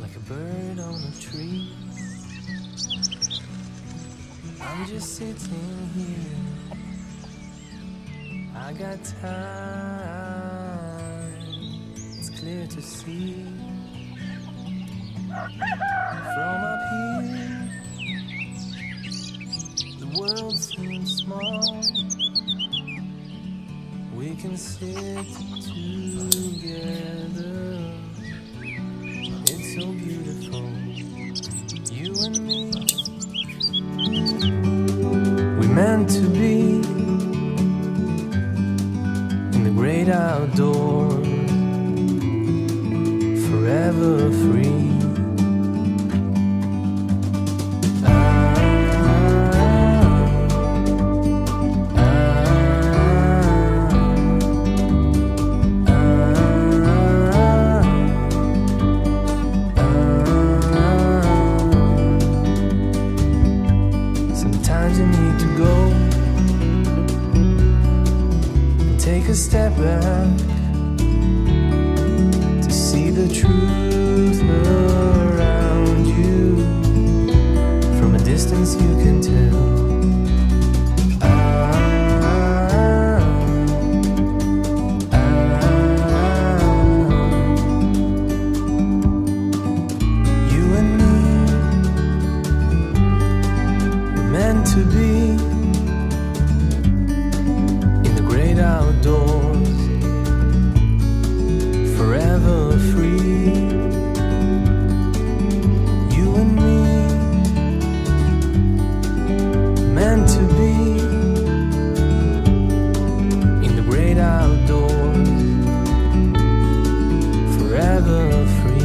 Like a bird on a tree, I'm just sitting here. I got time, it's clear to see. From up here, the world seems small. We can sit together. It's so beautiful, you and me. We meant to be in the great outdoors, forever free. Sometimes you need to go and take a step back to see the truth around you. From a distance you can tell. You and me, we're meant to be in the great outdoors, forever free. You and me, meant to be in the great outdoors, forever free.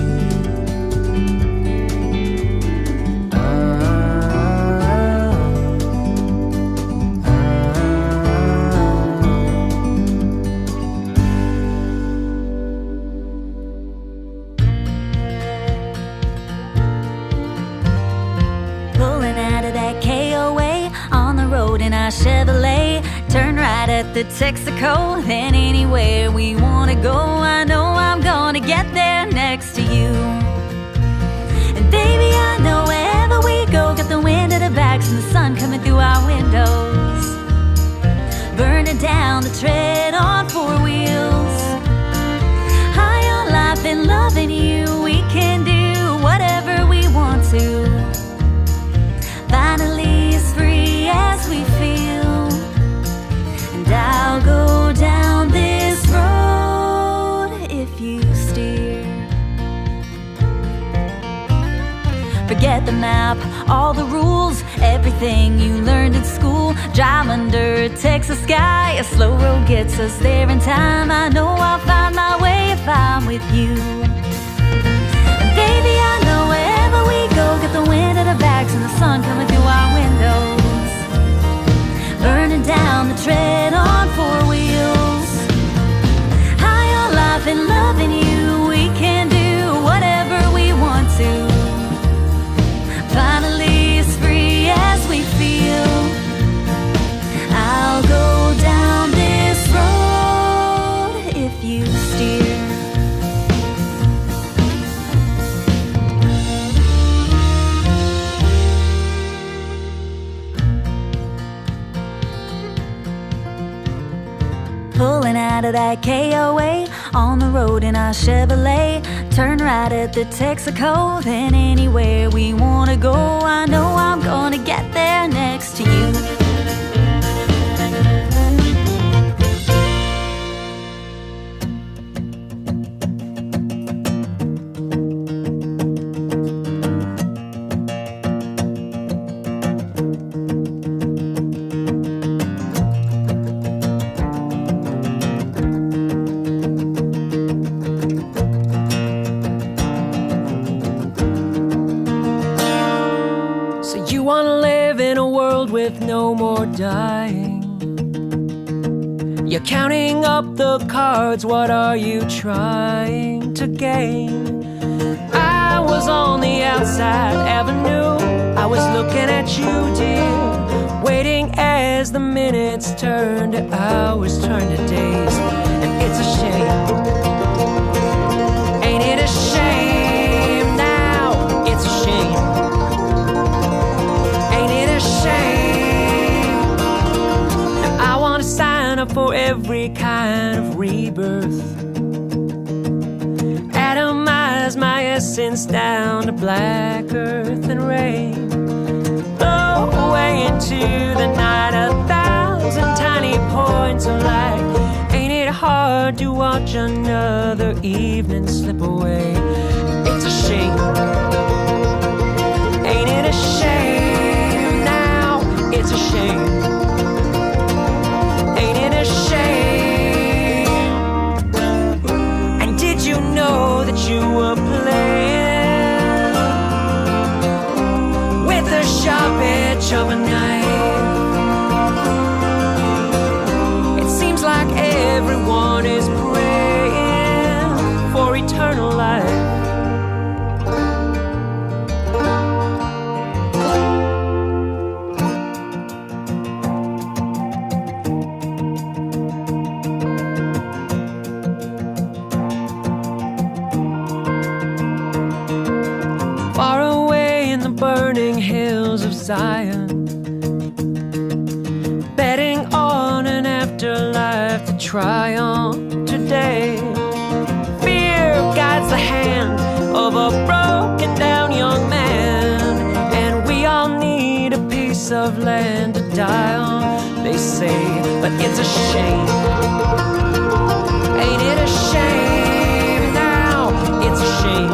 Pulling out of that KOA on the road in our Chevrolet. Turn right at the Texaco, then anywhere we wanna go. I know I'm gonna get there next to you. And baby, I know wherever we go, got the wind at our backs and the sun coming through our windows, burning down the tread on four wheels. High on life and loving you, we can do whatever we want to. Finally as free as we feel. And I'll go down this road if you steer. Forget the map, all the rules, everything you learned in school. Drive under a Texas sky, a slow road gets us there in time. I know I'll find my way if I'm with you. And baby, I know wherever we go, get the wind at our backs and the sun coming through our windows, burning down the tread on four wheels. High on life and loving you, we can do whatever we want to. Finally as free as we feel. I'll go down this road if you steer. Pulling out of that KOA on the road in our Chevrolet. Turn right at the Texaco, then anywhere we wanna go. I know I'm gonna get there next to you. You wanna live in a world with no more dying. You're counting up the cards, what are you trying to gain? I was on the outside avenue, I was looking at you, dear. waiting as the minutes turn to hours, turn to days. And it's a shame. Ain't it a shame now? It's a shame. Ain't it a shame? Now I wanna sign up for every kind of rebirth, atomize my essence down to black earth and rain, blow away into the night 1,000 tiny points of light. Ain't it hard to watch another evening slip away? It's a shame. Ain't it a shame now? It's a shame. Ain't it a shame? And did you know that you were playing with the sharp edge of a knife? It seems like everyone is praying for eternal life. Far away in the burning hills of Zion, betting on an afterlife to try on today. Fear guides the hand of a broken down young man, and we all need a piece of land to die on, they say. But it's a shame. Ain't it a shame now? It's a shame.